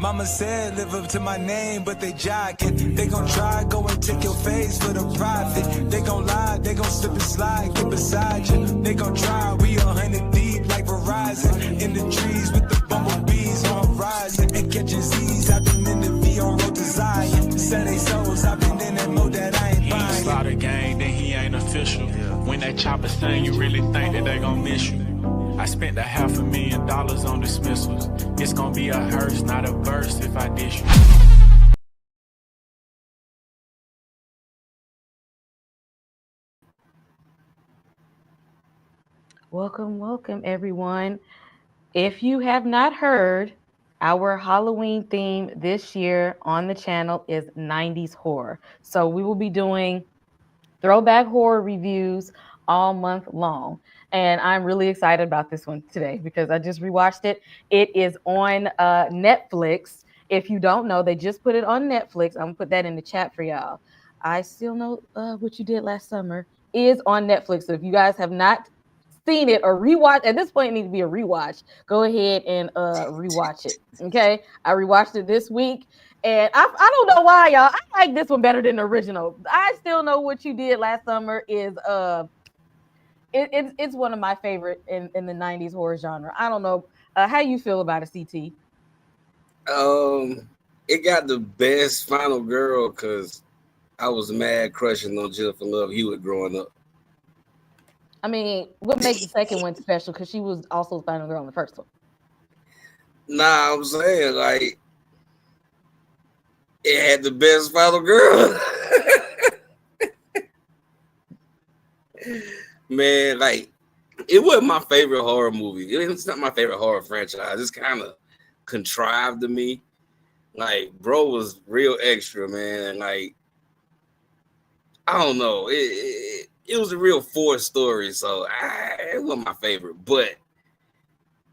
Mama said live up to my name, but they jocking. They gon' try, go and take your face for the profit. They gon' lie, they gon' slip and slide, get beside you. They gon' try, we 100 deep like Verizon. In the trees with the bumblebees on horizon. And catching Z's, I've been in the V on road to Zion. Sunday souls, I've been in that mode that I ain't buying. Slaughter gang, then he ain't official. When that chopper sing, you really think that they gon' miss you. I spent $500,000 on dismissals. It's gonna be a hearse, not a verse if I dish you. Welcome, everyone. If you have not heard, our Halloween theme this year on the channel is 90s horror. So we will be doing throwback horror reviews all month long. And I'm really excited about this one today because I just rewatched it. It is on Netflix. If you don't know, they just put it on Netflix. I'm gonna put that in the chat for y'all. I Still Know What You Did Last Summer is on Netflix. So if you guys have not seen it or rewatch, at this point it needs to be a rewatch, go ahead and rewatch it. Okay, I rewatched it this week and I don't know why, y'all, I like this one better than the original. I Still Know What You Did Last Summer is it's one of my favorite in the 90s horror genre. I don't know how you feel about it, CT. It got the best final girl because I was mad crushing on Jennifer Love Hewitt growing up. I mean, what makes the second one special? Because she was also the final girl in the first one. Nah, I'm saying, like, it had the best final girl. Man, like, it wasn't my favorite horror movie. It's not my favorite horror franchise. It's kind of contrived to me. Like, bro was real extra, man. Like, I don't know. It was a real forced story, so it wasn't my favorite. But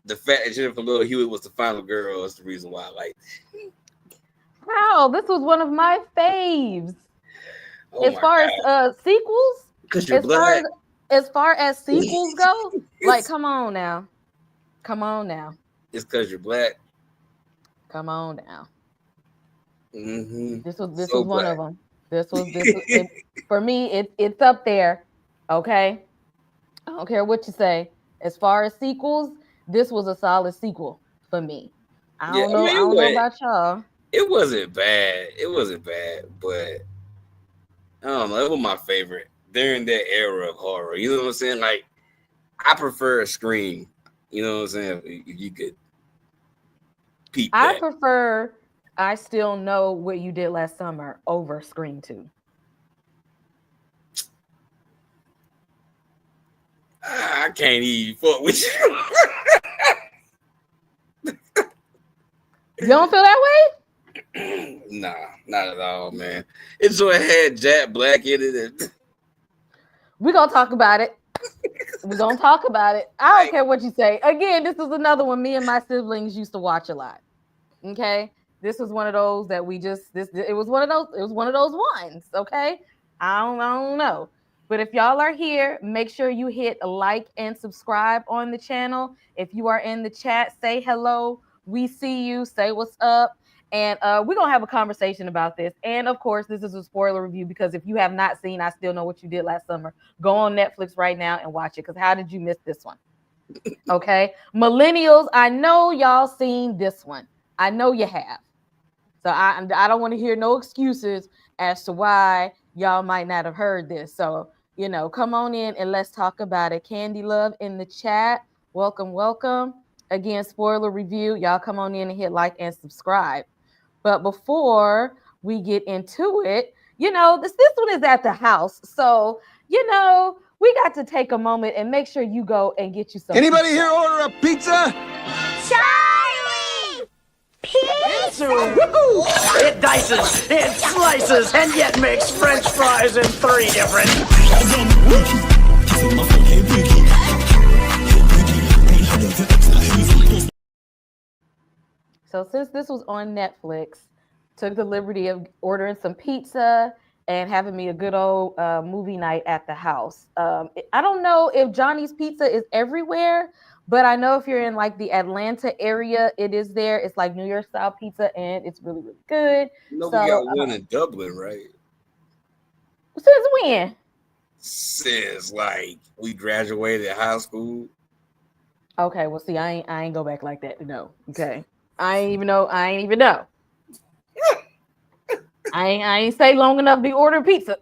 the fact that Jennifer Love Hewitt was the final girl is the reason why I liked it. Wow, this was one of my faves. Oh as far as sequels, because you're black. As far as sequels go, like, come on now. It's because you're black. Come on now. Mm-hmm. This was one of them. This was for me. It's up there. Okay, I don't care what you say. As far as sequels, this was a solid sequel for me. I don't know about y'all. It wasn't bad. But I don't know. It was my favorite during that era of horror. You know what I'm saying? Like, I prefer Scream. You know what I'm saying? If you could peep that. I prefer I Still Know What You Did Last Summer over Scream 2. I can't even fuck with you. You don't feel that way? Nah, not at all, man. It's so it had Jack Black in it. We're gonna talk about it. I don't care what you say. Again, this is another one me and my siblings used to watch a lot. Okay, this was one of those that it was one of those ones. Okay, I don't know. But if y'all are here, make sure you hit like and subscribe on the channel. If you are in the chat, say hello. We see you. Say what's up. And we're going to have a conversation about this. And, of course, this is a spoiler review because if you have not seen I Still Know What You Did Last Summer, go on Netflix right now and watch it because how did you miss this one? Okay? Millennials, I know y'all seen this one. I know you have. So I don't want to hear no excuses as to why y'all might not have heard this. So, come on in and let's talk about it. Candy Love in the chat. Welcome. Again, spoiler review. Y'all come on in and hit like and subscribe. But before we get into it, this one is at the house. So, we got to take a moment and make sure you go and get you some Anybody pizza. here order a pizza? Charlie! Pizza! It dices, it slices, and yet makes French fries in 3 different. So since this was on Netflix, took the liberty of ordering some pizza and having me a good old movie night at the house. I don't know if Johnny's Pizza is everywhere, But I know if you're in like the Atlanta area, it is there. It's like New York style pizza, and it's really, really good. You know, we So got one in Dublin, right? since when? Since like we graduated high school. Okay, well, see, I ain't go back like that to know. Okay, I ain't even know. I ain't even know. I ain't stay long enough to be ordering pizza.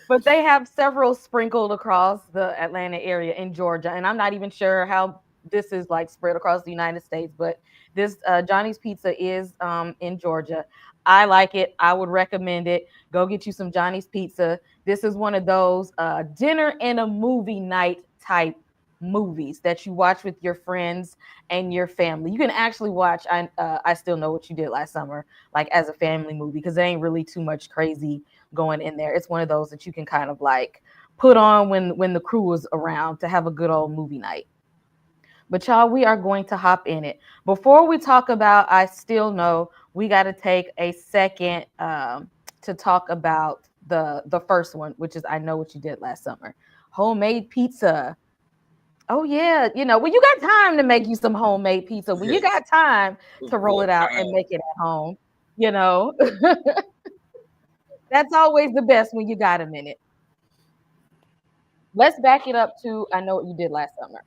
But they have several sprinkled across the Atlanta area in Georgia, and I'm not even sure how this is like spread across the United States. But this Johnny's Pizza is in Georgia. I like it. I would recommend it. Go get you some Johnny's Pizza. This is one of those dinner and a movie night type movies that you watch with your friends and your family. You can actually watch I Still Know What You Did Last Summer like as a family movie because there ain't really too much crazy going in there. It's one of those that you can kind of like put on when the crew is around to have a good old movie night. But y'all, we are going to hop in it. Before we talk about I Still Know, we got to take a second to talk about the first one, which is I Know What You Did Last Summer. Homemade pizza. Oh yeah, when you got time to make you some homemade pizza, when you got time to roll it out and make it at home, you know, that's always the best when you got a minute. Let's back it up to I Know What You Did Last Summer.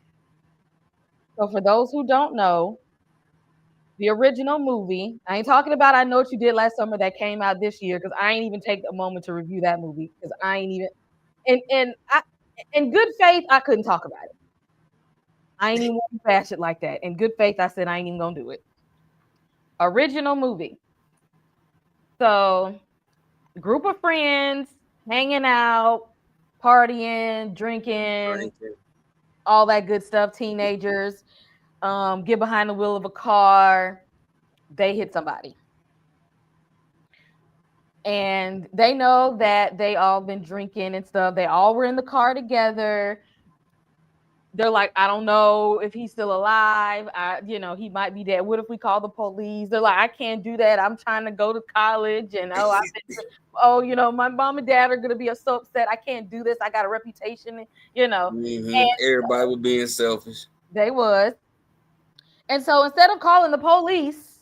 So for those who don't know, the original movie, I ain't talking about I Know What You Did Last Summer that came out this year because I ain't even take a moment to review that movie because I ain't even in good faith I couldn't talk about it. I ain't even want to bash it like that. In good faith, I said I ain't even gonna do it. Original movie. So group of friends hanging out, partying, drinking, all that good stuff. Teenagers get behind the wheel of a car. They hit somebody. And they know that they all been drinking and stuff. They all were in the car together. They're like, I don't know if he's still alive. He might be dead. What if we call the police? They're like, I can't do that. I'm trying to go to college. And my mom and dad are gonna be so upset. I can't do this. I got a reputation, And everybody was being selfish. They was. And so instead of calling the police,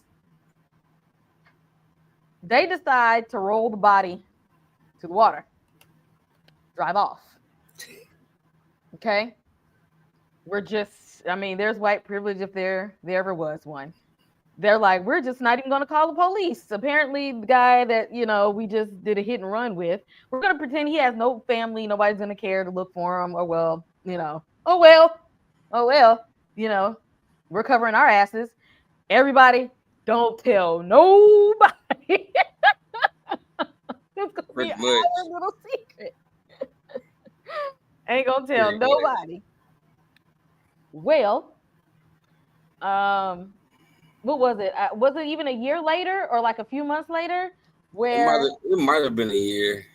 they decide to roll the body to the water, drive off. Okay. There's white privilege if there ever was one. They're like, we're just not even going to call the police. Apparently, the guy that, we just did a hit and run with, we're going to pretend he has no family. Nobody's going to care to look for him. Or, we're covering our asses. Everybody, don't tell nobody. It's going to be our little secret. Ain't going to tell nobody. Well, what was it? Was it even a year later or like a few months later? Where it might have been a year.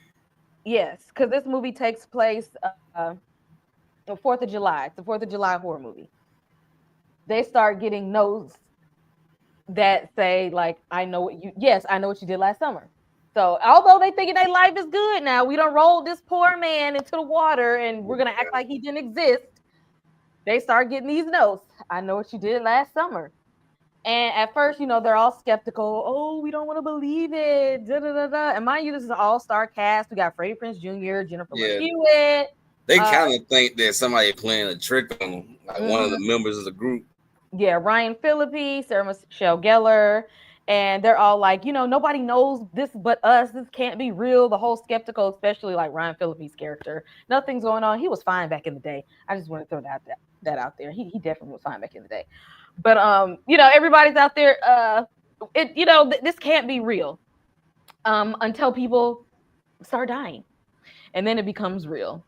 Yes, because this movie takes place the 4th of July. It's the 4th of July horror movie. They start getting notes that say like, I know what you did last summer. So although they thinking their life is good now, we don't roll this poor man into the water and we're gonna act like he didn't exist. They start getting these notes. I know what you did last summer. And at first, they're all skeptical. Oh, we don't want to believe it. Da, da, da, da. And mind you, this is an all-star cast. We got Freddie Prinze Jr., Jennifer Love Hewitt. They kind of think that somebody playing a trick on them, like one of the members of the group. Yeah, Ryan Phillippe, Sarah Michelle Gellar. And they're all like, nobody knows this but us. This can't be real. The whole skeptical, especially like Ryan Phillippe's character. Nothing's going on. He was fine back in the day. I just want to throw that out there. He definitely was fine back in the day. But everybody's out there. This can't be real until people start dying, and then it becomes real.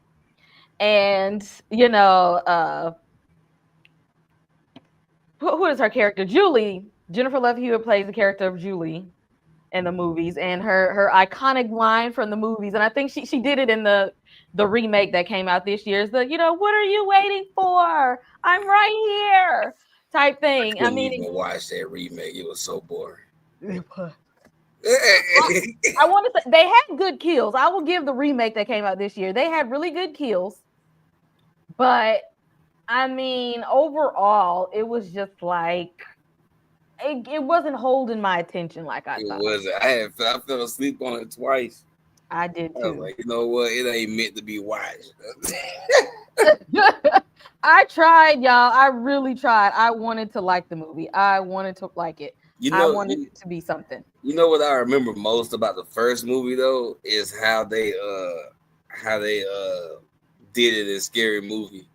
And who is her character? Julie. Jennifer Love Hewitt plays the character of Julie in the movies, and her iconic line from the movies, and I think she did it in the remake that came out this year. Is the what are you waiting for? I'm right here. Type thing. I mean, even watch that remake. It was so boring. I want to say they had good kills. I will give the remake that came out this year. They had really good kills, But I mean, overall, it was just like it wasn't holding my attention like I It thought. wasn't. I fell asleep on it twice. I did I was too. like, you know what? It ain't meant to be watched. I tried, y'all. I really tried. I wanted to like the movie. I wanted to like it. You I know, wanted it to be something. you know what I remember most about the first movie though is how they did it in Scary Movie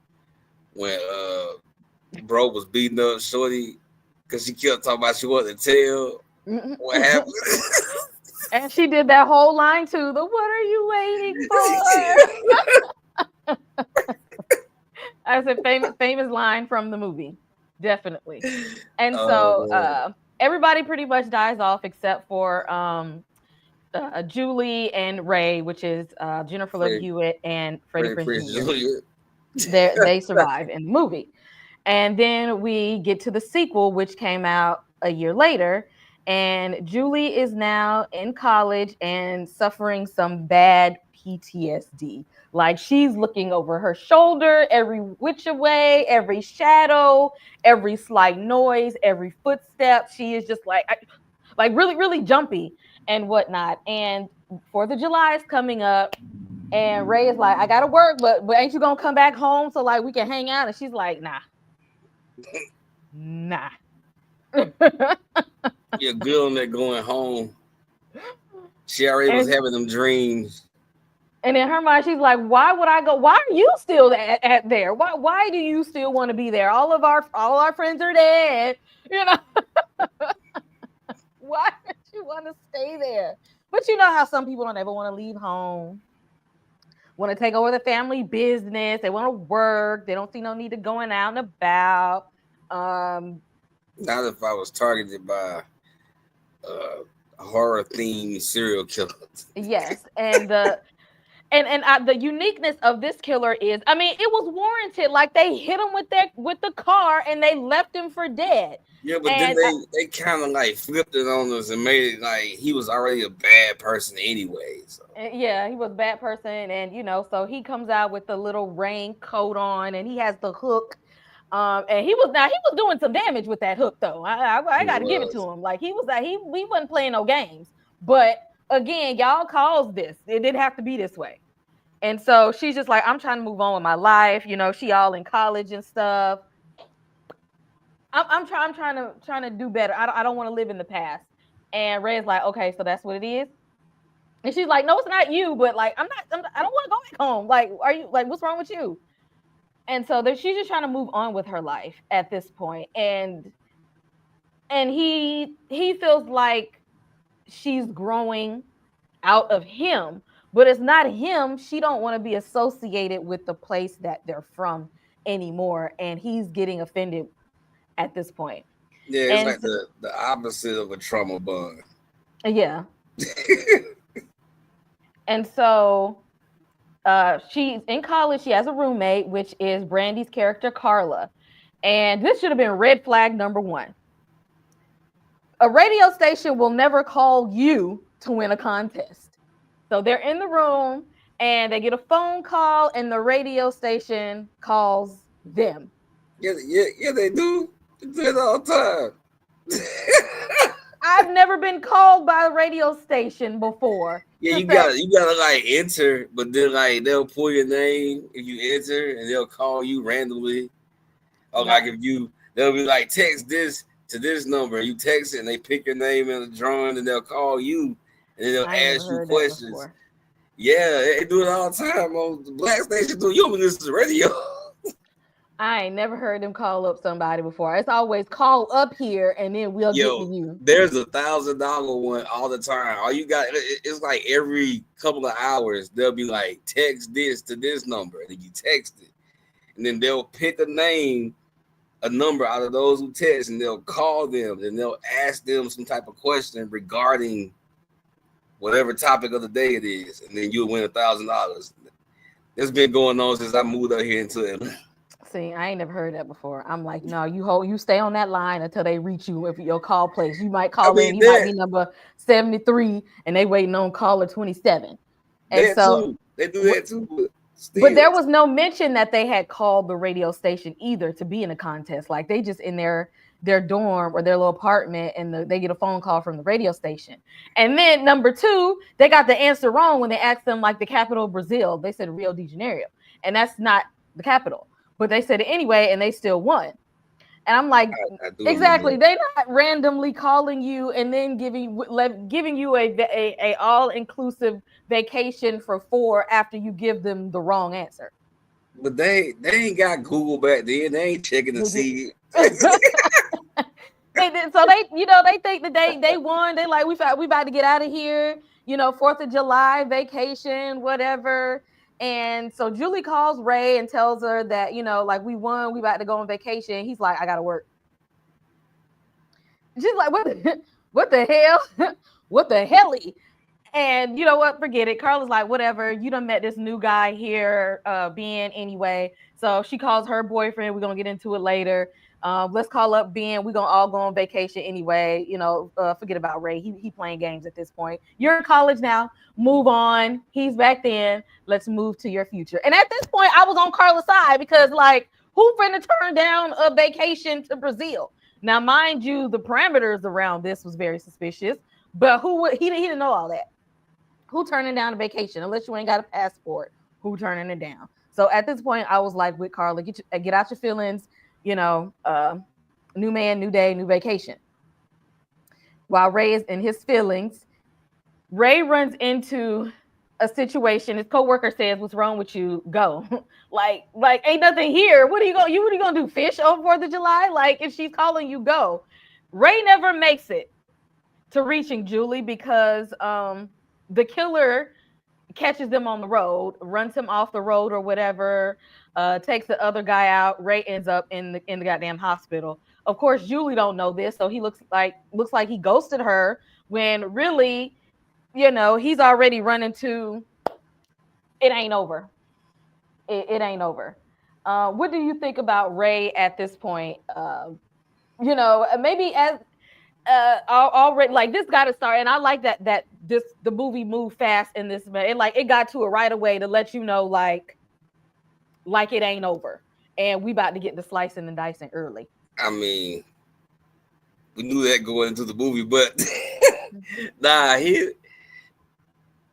when bro was beating up Shorty because she kept talking about she wanted to tell what happened. And she did that whole line too. The what are you waiting for? That's a famous line from the movie. Definitely. And so everybody pretty much dies off except for Julie and Ray, which is Jennifer Love Hewitt and Freddie Prinze Jr. They survive in the movie. And then we get to the sequel, which came out a year later. And Julie is now in college and suffering some bad PTSD. Like she's looking over her shoulder, every which way, every shadow, every slight noise, every footstep. She is just like really, really jumpy and whatnot. And 4th of July is coming up. And Ray is like, I gotta work, but ain't you gonna come back home so like we can hang out? And she's like, nah. You're good on that going home. She already was having them dreams. And in her mind, she's like, why would I go? Why are you still at there? Why do you still want to be there? All our friends are dead. You know. Why would you want to stay there? But you know how some people don't ever want to leave home. Want to take over the family business. They want to work. They don't see no need to going out and about. Not if I was targeted by horror themed serial killers. Yes, and the uniqueness of this killer is, I mean, it was warranted. Like they hit him with the car and they left him for dead. Yeah, but then they kind of like flipped it on us and made it like he was already a bad person anyway. So. Yeah, he was a bad person, and so he comes out with the little raincoat on, and he has the hook. And he was doing some damage with that hook though. I got to give it to him. Like he wasn't playing no games. But again, y'all caused this. It didn't have to be this way. And so she's just like, I'm trying to move on with my life. She all in college and stuff. I'm trying to do better. I don't want to live in the past. And Ray's like, okay, so that's what it is. And she's like, no, it's not you. But like, I don't want to go back home. Like, are you like, what's wrong with you? And so she's just trying to move on with her life at this point. And he feels like she's growing out of him, but it's not him. She don't want to be associated with the place that they're from anymore. And he's getting offended at this point. Yeah, it's like the opposite of a trauma bond. Yeah. And so she's in college. She has a roommate, which is Brandy's character, Carla. And this should have been red flag number 1. A radio station will never call you to win a contest. So they're in the room and they get a phone call and the radio station calls them. Yeah, they do. They do it all the time. I've never been called by a radio station before. Yeah, you gotta like enter, but then like they'll pull your name if you enter, and they'll call you randomly. Or like they'll be like, text this to this number. You text it, and they pick your name in the drawing, and they'll call you, and then they'll ask you questions. Yeah, they do it all the time on the black station. You don't listen to the radio. I ain't never heard them call up somebody before. It's always call up here and then we'll get to you. There's $1,000 one all the time. All you got, it's like every couple of hours, they'll be like, text this to this number. And you text it. And then they'll pick a number out of those who text, and they'll call them and they'll ask them some type of question regarding whatever topic of the day it is. And then you'll win $1,000. It's been going on since I moved out here into Atlanta. See, I ain't never heard that before. I'm like, no, you stay on that line until they reach you with your call place. You might call in, you might be number 73, and they waiting on caller 27. And so they do that too. Still. But there was no mention that they had called the radio station either to be in a contest. Like they just in their dorm or their little apartment, and they get a phone call from the radio station. And then number two, they got the answer wrong when they asked them like the capital of Brazil. They said Rio de Janeiro, and that's not the capital. But they said it anyway, and they still won. And I'm like, I exactly. They're not randomly calling you and then giving you a all inclusive vacation for 4 after you give them the wrong answer. But they ain't got Google back then. They ain't checking to see. They did, so they think that they won. They like we about to get out of here. 4th of July vacation, whatever. And so Julie calls Ray and tells her that, like we won, we about to go on vacation. He's like, I gotta work. She's like, what the hell? What the helly? And you know what? Forget it. Carla's like, whatever. You done met this new guy here, Ben, anyway. So she calls her boyfriend. We're gonna get into it later. Let's call up Ben. We're gonna all go on vacation anyway. Forget about Ray. He playing games at this point. You're in college now. Move on. He's back then. Let's move to your future. And at this point, I was on Carla's side because, like, who finna turn down a vacation to Brazil? Now, mind you, the parameters around this was very suspicious. But he didn't know all that. Who turning down a vacation unless you ain't got a passport? Who turning it down? So at this point, I was like with Carla, get out your feelings. New man, new day, new vacation. While Ray is in his feelings, Ray runs into a situation. His coworker says, "What's wrong with you? Go." like ain't nothing here. What are you gonna do? Fish over 4th of July? Like if she's calling you, go. Ray never makes it to reaching Julie because the killer catches them on the road, runs him off the road or whatever, takes the other guy out. Ray ends up in the goddamn hospital. Of course, Julie don't know this, so he looks like he ghosted her when really, he's already running to it ain't over. It ain't over. What do you think about Ray at this point? Maybe as already like this got to start, and I like that the movie moved fast in this man. It got to it right away to let you know like it ain't over, and we about to get the slicing and dicing early. I mean, we knew that going into the movie, but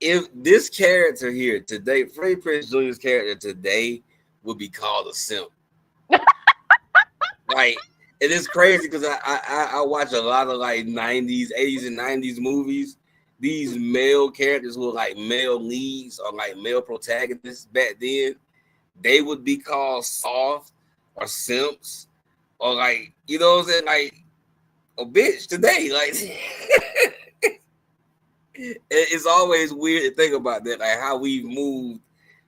if this character here today, Freddie Prinze Jr.'s character today, would be called a simp. Like. It is crazy because I watch a lot of like 90s, 80s, and 90s movies. These male characters were like male leads or like male protagonists back then. They would be called soft or simps or like, you know what I'm saying? Like a bitch today. Like it's always weird to think about that, like how we've moved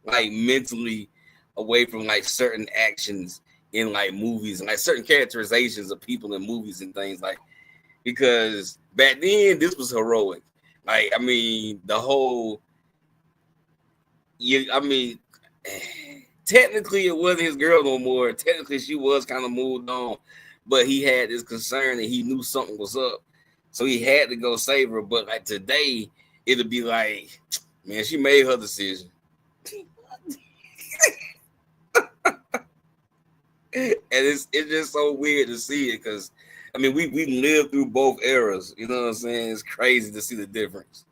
like mentally away from like certain actions in like movies and like certain characterizations of people in movies and things, like because back then this was heroic. Like I mean the whole technically it wasn't his girl no more. Technically she was kind of moved on, but he had this concern and he knew something was up, so he had to go save her. But like today it'll be like, man, she made her decision. And it's just so weird to see it because I mean we lived through both eras, you know what I'm saying? It's crazy to see the difference.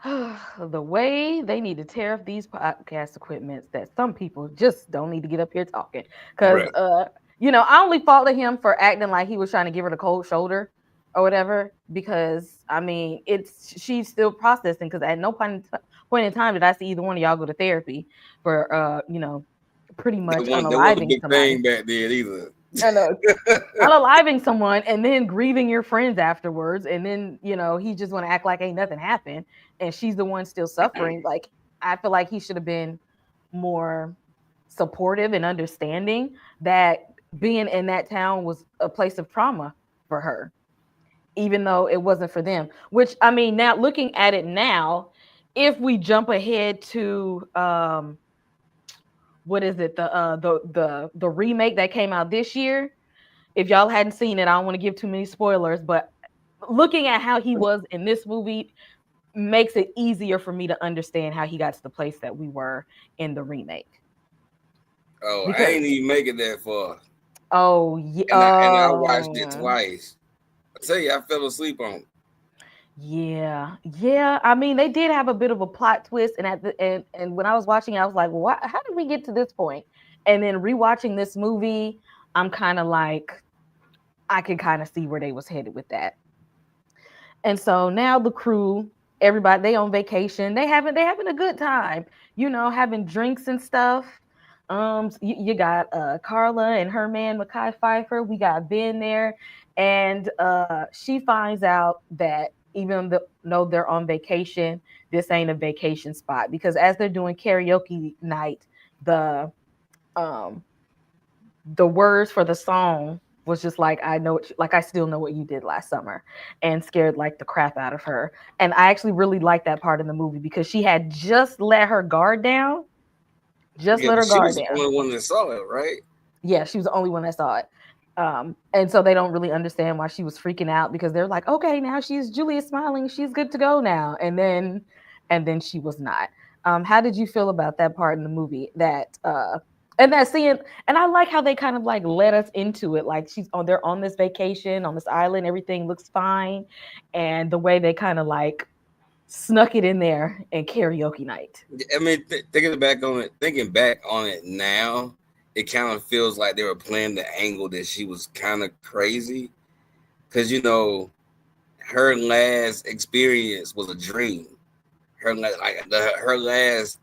The way they need to tear up these podcast equipments that some people just don't need to get up here talking because I only faulted him for acting like he was trying to give her the cold shoulder or whatever, because I mean she's still processing, because at no point in time did I see either one of y'all go to therapy for pretty much unaliving somebody back then either. I know. Unaliving someone and then grieving your friends afterwards, and then he just want to act like ain't nothing happened, and she's the one still suffering. Like I feel like he should have been more supportive and understanding that being in that town was a place of trauma for her, even though it wasn't for them. Which I mean, now looking at it now, if we jump ahead to what is it? The remake that came out this year. If y'all hadn't seen it, I don't want to give too many spoilers, but looking at how he was in this movie, makes it easier for me to understand how he got to the place that we were in the remake. Oh, I Because ain't even make it that far. yeah, And I watched it twice. I tell you, I fell asleep on it. yeah. I mean, they did have a bit of a plot twist, and and when I was watching, I was like, "What? How did we get to this point?" And then rewatching this movie, I'm kind of like, I can kind of see where they was headed with that. And so now the crew, everybody, they on vacation. They having a good time, having drinks and stuff. You got Carla and her man Mekhi Phifer. We got Ben there, and she finds out that even though they're on vacation, this ain't a vacation spot, because as they're doing karaoke night, the um the words for the song was just like, I still know what you did last summer, and scared like the crap out of her. And I actually really liked that part in the movie, because she had just let her guard down. Just Yeah, let but her she guard was the down. only one that saw it, right? Yeah, she was the only one that saw it. And so they don't really understand why she was freaking out, because they're like, okay, now she's Julia smiling, she's good to go now. And then she was not. How did you feel about that part in the movie? And that scene, and I like how they kind of like led us into it. Like, they're on this vacation on this island, everything looks fine. And the way they kind of like snuck it in there in karaoke night. I mean, thinking back on it now, it kind of feels like they were playing the angle that she was kind of crazy, because her last experience was a dream. Our last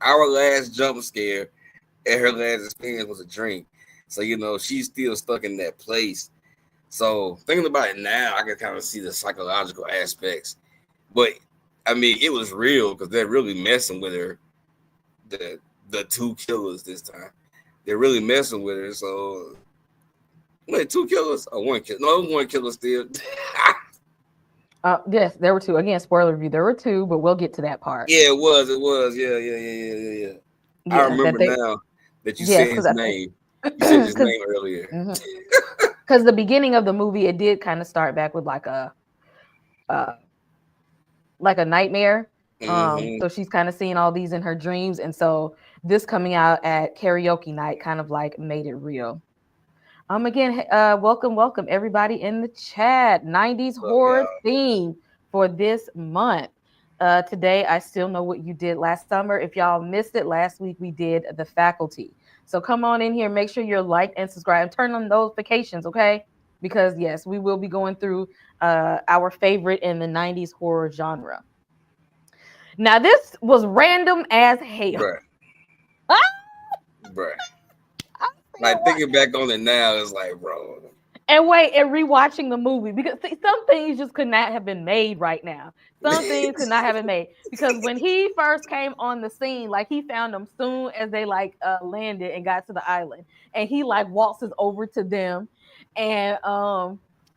jump scare and her last experience was a dream. So she's still stuck in that place. So thinking about it now, I can kind of see the psychological aspects, but I mean, it was real, because they're really messing with her. The two killers this time, they're really messing with her. So, wait, two killers or one killer? No, one killer still. Yes, there were two. Again, spoiler review. There were two, but we'll get to that part. Yeah, it was. Yeah. I remember now that you said his name. You said his name earlier. Because the beginning of the movie, it did kind of start back with like a nightmare. So she's kind of seeing all these in her dreams, and so this coming out at karaoke night kind of like made it real. Again, welcome everybody in the chat. 90s horror theme for this month. Today, I still know what you did last summer. If y'all missed it, last week we did The Faculty. So come on in here, make sure you're liked and subscribed, turn on notifications, okay? Because yes, we will be going through our favorite in the 90s horror genre. Now, this was random as hell. Bruh. Like, thinking back on it now, it's like, bro. And rewatching the movie, because some things just could not have been made right now. Some things could not have been made, because when he first came on the scene, like, he found them soon as they like landed and got to the island, and he like waltzes over to them, and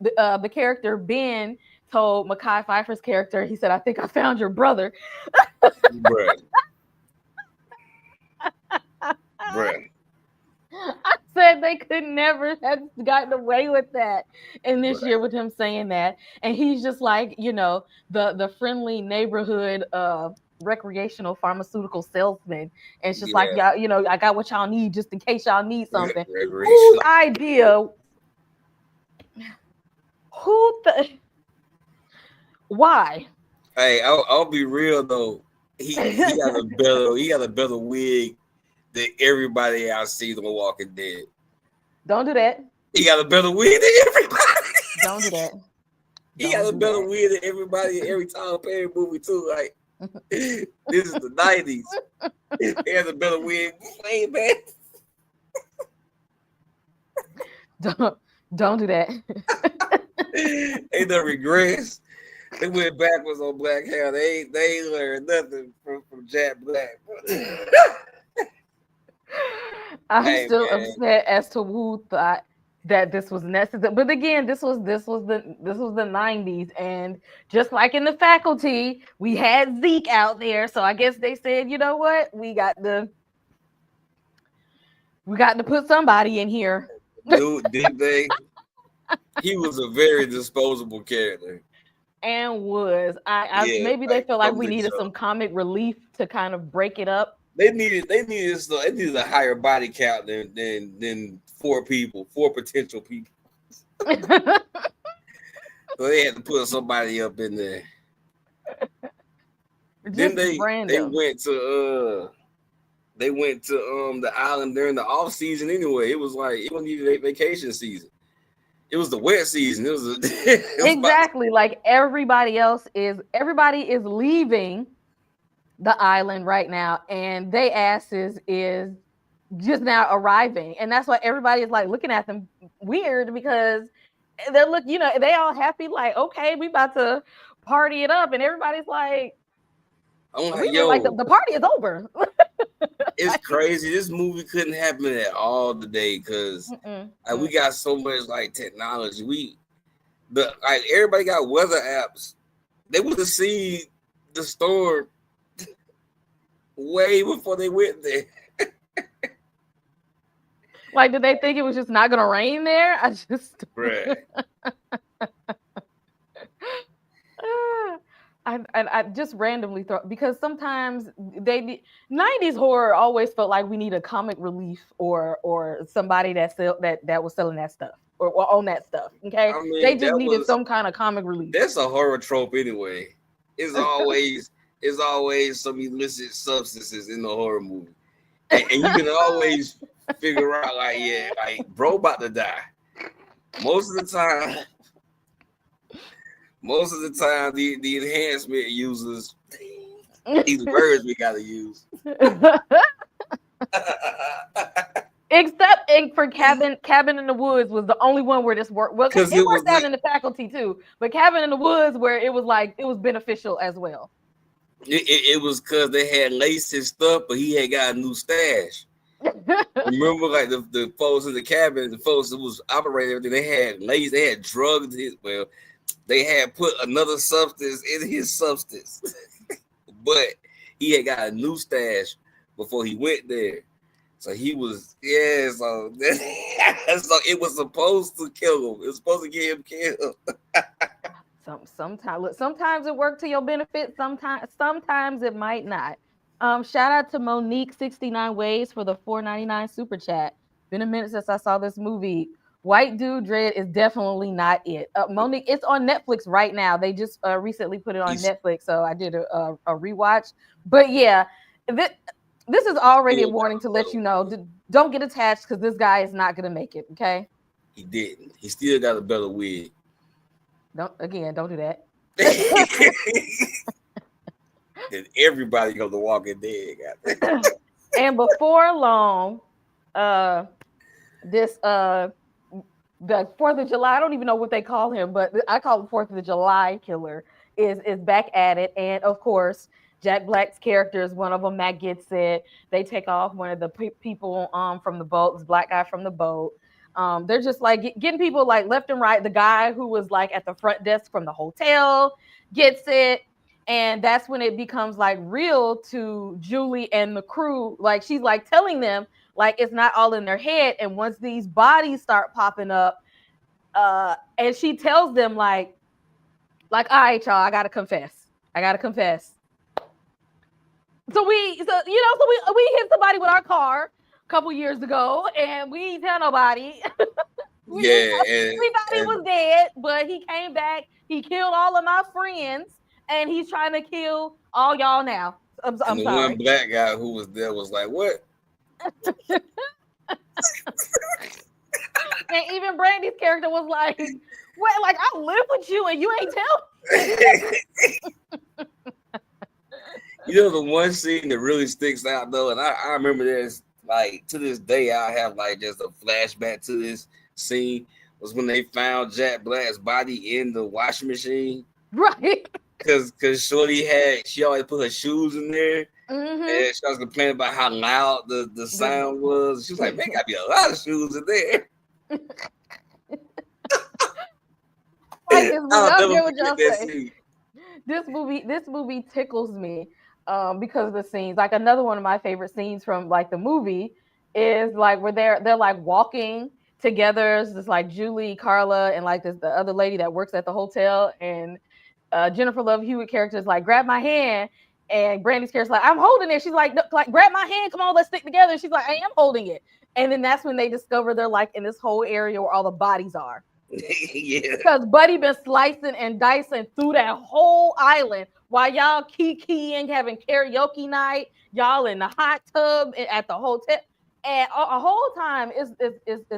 the character Ben told Mekhi Phifer's character, he said, "I think I found your brother." Bruh. I said they could never have gotten away with that in this year, with him saying that. And he's just like, the friendly neighborhood recreational pharmaceutical salesman. And it's just like, y'all, I got what y'all need just in case y'all need something. Whose idea? Why? Hey, I'll be real though. He got a better wig than everybody else sees on Walking Dead. Don't do that. He got a better wig than everybody. Don't do that. He got a better wig than everybody in every Tyler Perry movie too. Like, this is the 90s. He has a better wig. Hey, man. Don't do that. Ain't no regrets. They went backwards on black hair. They ain't learned nothing from Jack Black. I'm still upset as to who thought that this was necessary. But again, this was the 90s, and just like in The Faculty, we had Zeke out there. So I guess they said, you know what, we got to put somebody in here. Dude, did they? He was a very disposable character. and Woods. Maybe they feel like we needed some comic relief to kind of break it up. They needed a higher body count than 4 potential people. So they had to put somebody up in there. Then they went to the island during the off season anyway. It was like it wasn't even vacation season. It was the wet season. It was exactly like everybody is leaving the island right now, and they asses is just now arriving, and that's why everybody is like looking at them weird because they're they all happy like, okay, we about to party it up, and everybody's like, the party is over. It's crazy. This movie couldn't happen at all today because we got so much like technology. Everybody got weather apps. They would have seen the storm way before they went there. Like, did they think it was just not gonna rain there? Right. I just randomly thought, because sometimes 90s horror always felt like we need a comic relief or somebody that was selling that stuff or on that stuff. Okay, I mean, they just needed some kind of comic relief. That's a horror trope anyway. It's always some illicit substances in the horror movie, and you can always figure out like bro about to die. Most of the time, the enhancement users, these words we gotta use. Except for Cabin in the Woods was the only one where this worked. Well, it worked out in the Faculty too, but Cabin in the Woods where it was beneficial as well. It was because they had laced his stuff, but he had got a new stash. Remember, like the folks in the cabin, the folks that was operating everything, they had laced, they had drugged his. Well, they had put another substance in his substance, but he had got a new stash before he went there. So he was, so it was supposed to kill him. It was supposed to get him killed. Sometimes it worked to your benefit. Sometimes it might not. Shout out to Monique 69 Ways for the $4.99 super chat. Been a minute since I saw this movie. White Dude Dread is definitely not it. Monique, it's on Netflix right now. They just recently put it on Netflix, so I did a rewatch. But yeah, this is already a warning to let you know, don't get attached because this guy is not going to make it, okay? He didn't. He still got a better wig. Don't do that. And everybody goes to Walking Dead. And before long, this the 4th of July, I don't even know what they call him, but I call him 4th of July killer is back at it. And of course, Jack Black's character is one of them. Matt gets it. They take off one of the people from the boat, this black guy from the boat. They're just like getting people like left and right. The guy who was like at the front desk from the hotel gets it. And that's when it becomes like real to Julie and the crew. Like she's like telling them like it's not all in their head. And once these bodies start popping up, and she tells them like, all right, y'all, I gotta confess. So we hit somebody with our car a couple years ago, and we didn't tell nobody. We thought he was dead, but he came back. He killed all of my friends, and he's trying to kill all y'all now. I'm sorry. One black guy who was there was like, "What?" And even Brandy's character was like, "What? Like I live with you, and you ain't tell me." You know, the one scene that really sticks out though, and I remember this like to this day. I have like just a flashback to this scene was when they found Jack Black's body in the washing machine, right? Because she always put her shoes in there, and she was complaining about how loud the sound was. She was like, "Man, gotta be a lot of shoes in there." This movie tickles me because of the scenes. Like another one of my favorite scenes from like the movie is like where they're like walking together. It's just like Julie, Carla, and like the other lady that works at the hotel, and Jennifer Love Hewitt character is like, grab my hand. And Brandy's character's like, I'm holding it. She's like, grab my hand. Come on, let's stick together. And she's like, I am holding it. And then that's when they discover they're like in this whole area where all the bodies are. Yeah. Because Buddy been slicing and dicing through that whole island while y'all kikiing, having karaoke night, y'all in the hot tub at the hotel. And a whole time is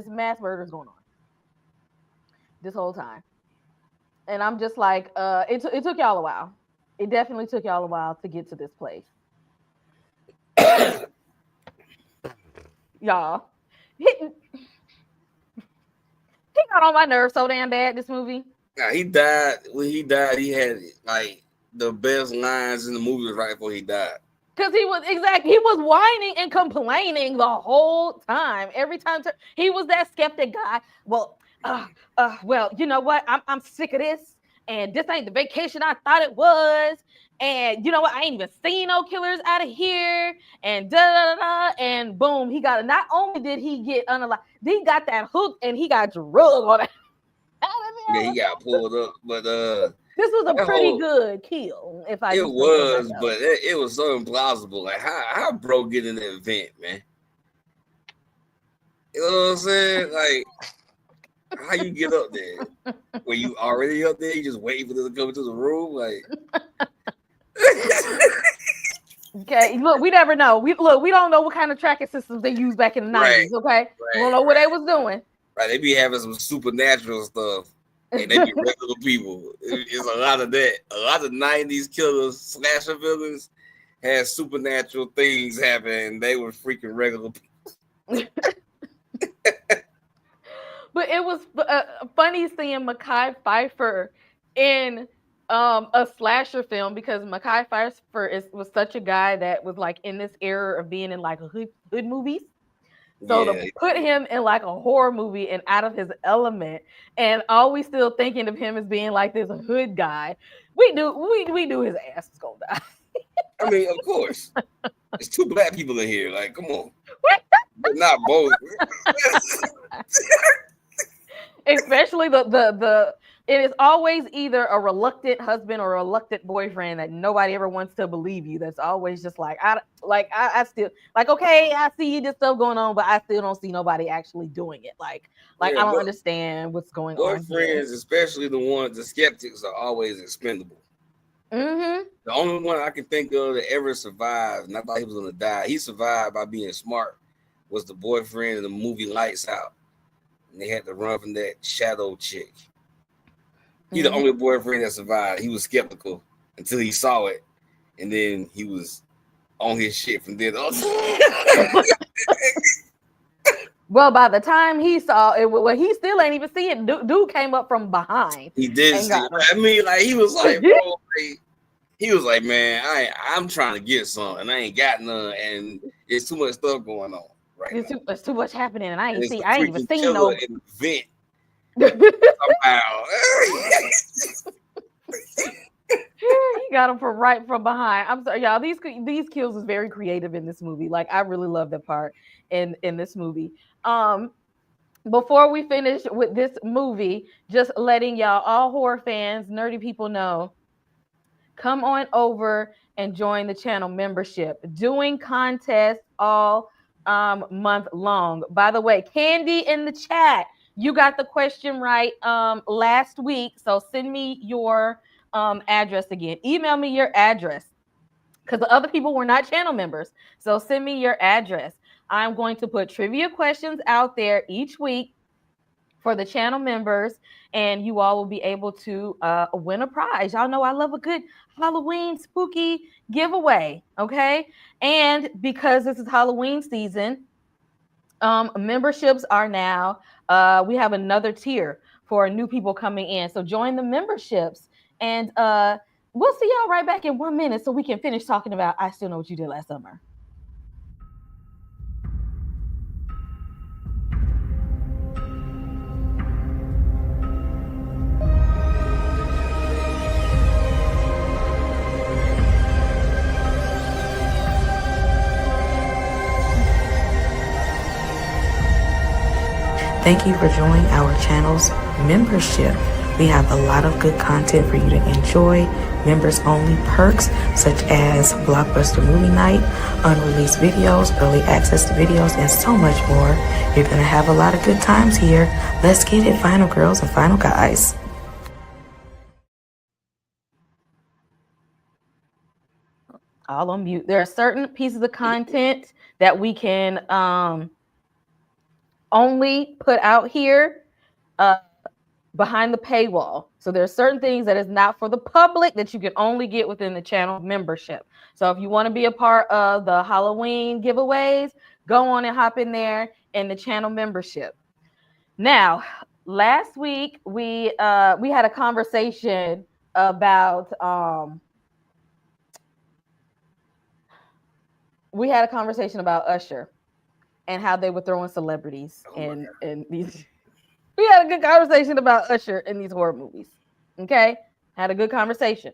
mass murders going on. This whole time. And I'm just like, it took y'all a while. It definitely took y'all a while to get to this place. Y'all. He got on my nerves so damn bad, this movie. Nah, he died. When he died, he had like the best lines in the movie right before he died. Because he was whining and complaining the whole time. Every time he was that skeptic guy. Well, you know what? I'm sick of this. And this ain't the vacation I thought it was. And you know what? I ain't even seen no killers out of here. And da-da-da-da. And boom, he got it. Not only did he get unalive, he got that hook and he got drugged on that. Yeah, he got pulled up. But this was a pretty good kill. If I it was, but it was so implausible. Like how bro get in the event, man? You know what I'm saying? Like, how you get up there? Were you already up there? You just waiting for them to come into the room? Like, okay, look, we never know. We don't know what kind of tracking systems they used back in the 90s. Okay, we don't know what they was doing. Right, they be having some supernatural stuff, and they be regular people. It's a lot of that. A lot of 90s killers, slasher villains had supernatural things happen. They were freaking regular people. But it was funny seeing Mekhi Phifer in a slasher film, because Mekhi Phifer was such a guy that was like in this era of being in like hood movies. So to put him in like a horror movie and out of his element, and always still thinking of him as being like this hood guy, we knew his ass was gonna die. I mean, of course. There's two black people in here. Like, come on. But not both. Especially the it is always either a reluctant husband or a reluctant boyfriend that nobody ever wants to believe you. That's always just like I still like, okay, I see this stuff going on, but I still don't see nobody actually doing it. Like I don't understand what's going on. Boyfriends, especially the skeptics, are always expendable. Mm-hmm. The only one I can think of that ever survived, and I thought he was gonna die, he survived by being smart, was the boyfriend in the movie Lights Out. And they had to run from that shadow chick. He's the only boyfriend that survived. He was skeptical until he saw it, and then he was on his shit from there. Well, by the time he saw it, well, he still ain't even see it. Dude came up from behind. He did see it. I mean, like, he was like, bro, like, he was like, man, I'm trying to get some, and I ain't got none, and it's too much stuff going on. Right, there's too much happening, and I ain't even seen no event. Somehow. He got him from behind. I'm sorry, y'all. These kills is very creative in this movie. Like, I really love that part in this movie. Before we finish with this movie, just letting y'all, all horror fans, nerdy people know, come on over and join the channel membership. Doing contests all month long. By the way, Candy in the chat, you got the question right last week. So send me your address again. Email me your address, because the other people were not channel members. So send me your address. I'm going to put trivia questions out there each week for the channel members, and you all will be able to win a prize. Y'all know I love a good Halloween spooky giveaway, okay? And because this is Halloween season, memberships are now, we have another tier for new people coming in. So join the memberships, and we'll see y'all right back in 1 minute so we can finish talking about I Still Know What You Did Last Summer. Thank you for joining our channel's membership. We have a lot of good content for you to enjoy, members-only perks such as Blockbuster Movie Night, unreleased videos, early access to videos, and so much more. You're going to have a lot of good times here. Let's get it, final girls and final guys. All on mute. There are certain pieces of content that we can only put out here behind the paywall. So there are certain things that is not for the public that you can only get within the channel membership. So if you want to be a part of the Halloween giveaways, go on and hop in there in the channel membership. Now, last week we had a conversation about Usher and how they were throwing celebrities and these. We had a good conversation about Usher in these horror movies. Okay, had a good conversation.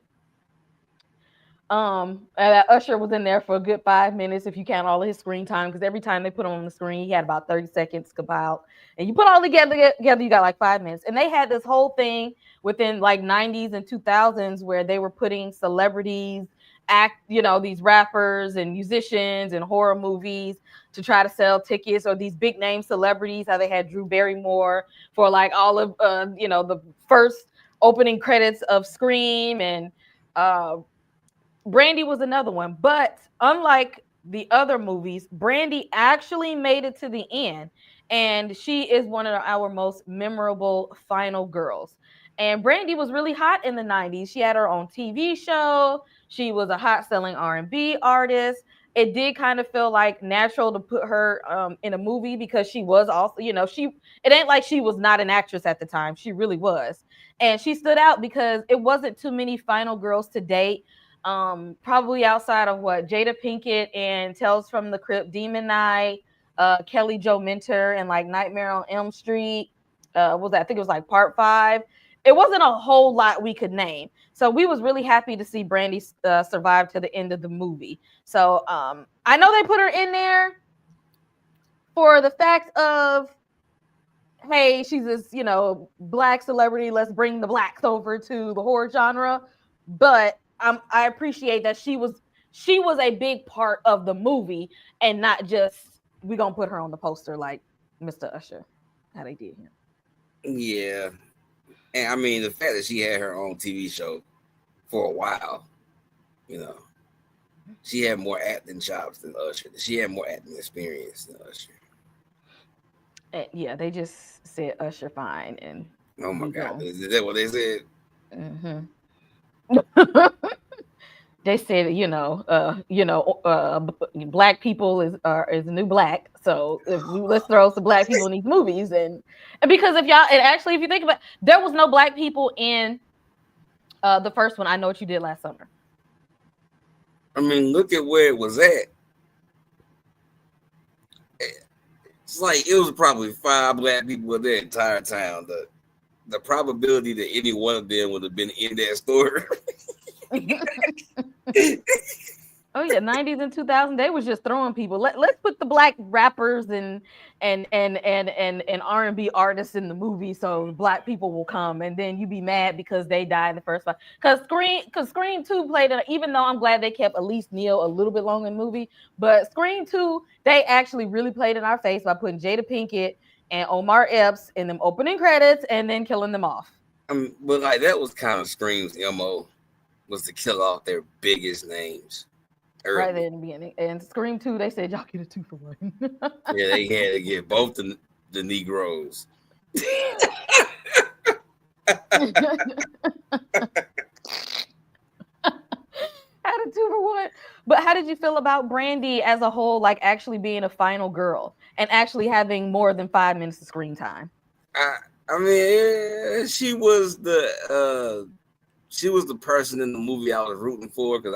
And Usher was in there for a good 5 minutes if you count all of his screen time, because every time they put him on the screen, he had about 30 seconds compiled. And you put all together, you got like 5 minutes. And they had this whole thing within like 90s and 2000s where they were putting celebrities, these rappers and musicians and horror movies to try to sell tickets, or these big name celebrities, how they had Drew Barrymore for like all of the first opening credits of Scream, and Brandy was another one. But unlike the other movies, Brandy actually made it to the end, and she is one of our most memorable final girls. And Brandy was really hot in the 90s. She had her own TV show. She was a hot selling R&B artist. It did kind of feel like natural to put her in a movie, because she was also, it ain't like she was not an actress at the time. She really was. And she stood out because it wasn't too many final girls to date. Probably outside of Jada Pinkett and Tales from the Crypt, Demon Knight, Kelly Jo Minter, and like Nightmare on Elm Street. I think it was like Part 5. It wasn't a whole lot we could name. So we was really happy to see Brandy survive to the end of the movie. So I know they put her in there for the fact of, hey, she's this, black celebrity. Let's bring the blacks over to the horror genre. But I appreciate that she was a big part of the movie, and not just we're gonna put her on the poster like Mr. Usher, how they did him. Yeah. And I mean, the fact that she had her own TV show for a while, she had more acting chops than Usher. She had more acting experience than Usher. Yeah, they just said Usher fine, and oh my God, is that what they said? Mm-hmm. They said, black people is the new black. So let's throw some black people in these movies, and because if you think about it, there was no black people in the first one. I Know What You Did Last Summer. I mean, look at where it was at. It's like it was probably 5 black people in the entire town. The probability that any one of them would have been in that store. Oh yeah, 90s and 2000s, they was just throwing people. Let's put the black rappers and R&B artists in the movie, so black people will come, and then you be mad because they died in the first one. Because Scream 2 played it, even though I'm glad they kept Elise Neal a little bit longer in the movie, but Scream 2, they actually really played in our face by putting Jada Pinkett and Omar Epps in them opening credits and then killing them off. But like that was kind of Scream's MO, was to kill off their biggest names. Early. Right there in the beginning. And Scream 2, they said y'all get a 2 for 1. Yeah, they had to get both the Negroes. Had a 2 for 1. But how did you feel about Brandy as a whole, like actually being a final girl and actually having more than 5 minutes of screen time? I mean, she was the person in the movie I was rooting for, because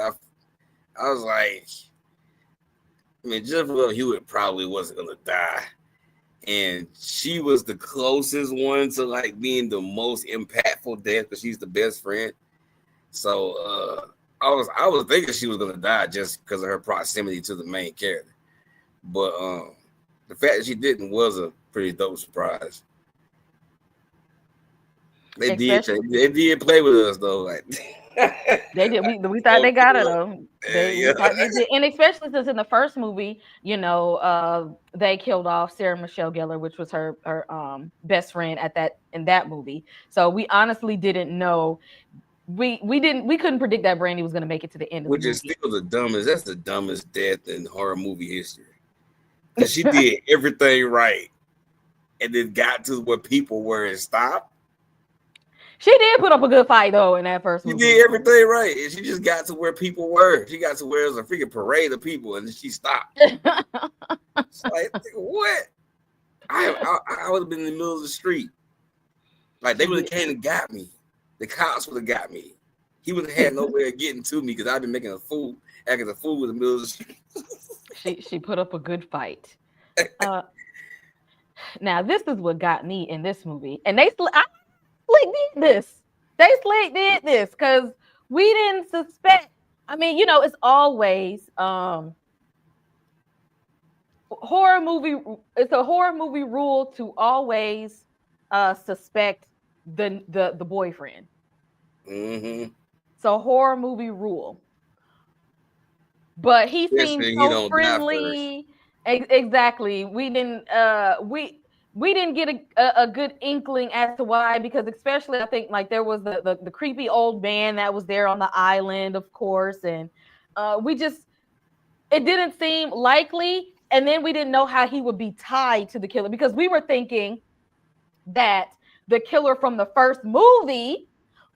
I was like, I mean, Jennifer Love Hewitt probably wasn't gonna die, and she was the closest one to like being the most impactful death because she's the best friend. So I was thinking she was gonna die just because of her proximity to the main character, but the fact that she didn't was a pretty dope surprise. They did play with us though. Like they did. We thought they got it though. Yeah. We thought they did, and especially since in the first movie, they killed off Sarah Michelle Gellar, which was her best friend in that movie. So we honestly didn't know. We couldn't predict that Brandy was going to make it to the end of the movie. Which is still that's the dumbest death in horror movie history. Because she did everything right and then got to where people were and stopped. She did put up a good fight though in that first movie. She did everything right, and she just got to where people were. She got to where it was a freaking parade of people, and then she stopped. It's like, what? I would have been in the middle of the street. Like they would have came and got me. The cops would have got me. He would have had no way of getting to me because I've been acting a fool in the middle of the street. She put up a good fight. Now this is what got me in this movie, and they did this. They did this because we didn't suspect. I mean, it's always horror movie. It's a horror movie rule to always suspect the boyfriend. Mm-hmm. So horror movie rule. But he seemed so friendly. Exactly. We didn't get a good inkling as to why, because especially I think like there was the creepy old man that was there on the island, of course, and it didn't seem likely, and then we didn't know how he would be tied to the killer because we were thinking that the killer from the first movie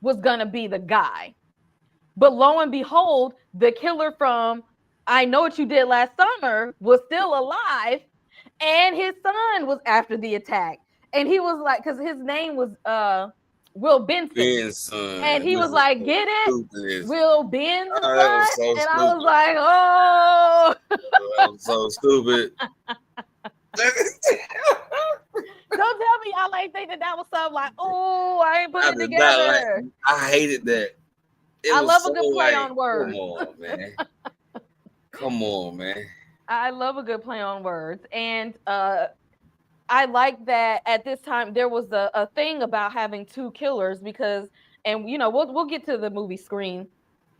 was gonna be the guy. But lo and behold, the killer from I Know What You Did Last Summer was still alive, and his son was after the attack. And he was like, because his name was Will Benson. And he was like, get it? Stupid. Will Benson's son? So and I was like, oh. That was so stupid. Don't tell me y'all ain't think that was something like, oh, I ain't put it together. I hated that. I love a good play on words. Come on, man. I love a good play on words. And I like that at this time there was a thing about having two killers because, and we'll get to the movie Scream.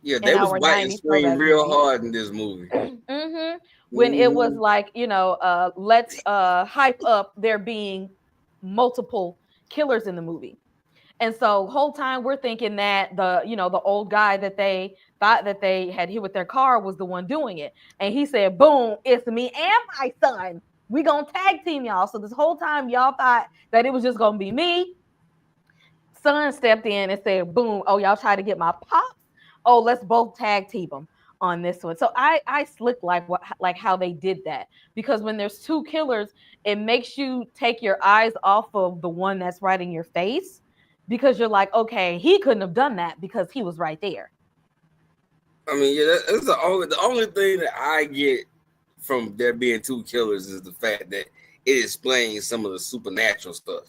Yeah, they was biting Scream real hard in this movie. Mm-hmm. When it was like, let's hype up there being multiple killers in the movie. And so whole time we're thinking that the old guy that they thought that they had hit with their car was the one doing it. And he said, boom, it's me and my son. We gonna tag team y'all. So this whole time y'all thought that it was just gonna be me. Son stepped in and said, boom, oh, y'all try to get my pops. Oh, let's both tag team them on this one. So I slick like how they did that, because when there's two killers, it makes you take your eyes off of the one that's right in your face. Because you're like, okay, he couldn't have done that because he was right there. I mean, yeah, that's the only thing that I get from there being two killers is the fact that it explains some of the supernatural stuff.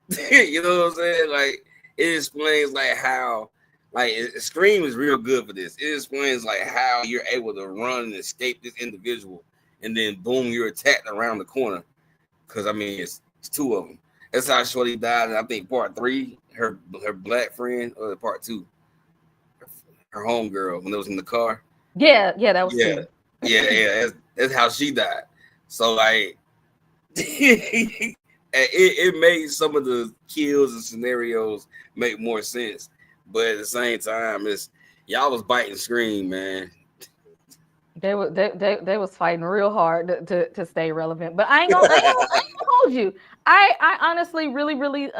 You know what I'm saying? Like, it explains like how, like, Scream is real good for this. It explains like how you're able to run and escape this individual, and then boom, you're attacked around the corner. Because I mean, it's two of them. That's how Shorty died in, I think, part 3. Her black friend, or part 2, her homegirl when it was in the car. Yeah, that was two. Yeah. That's how she died. So like, it made some of the kills and scenarios make more sense, but at the same time, y'all was biting Scream, man. They was fighting real hard to stay relevant, but I ain't gonna hold you. I honestly really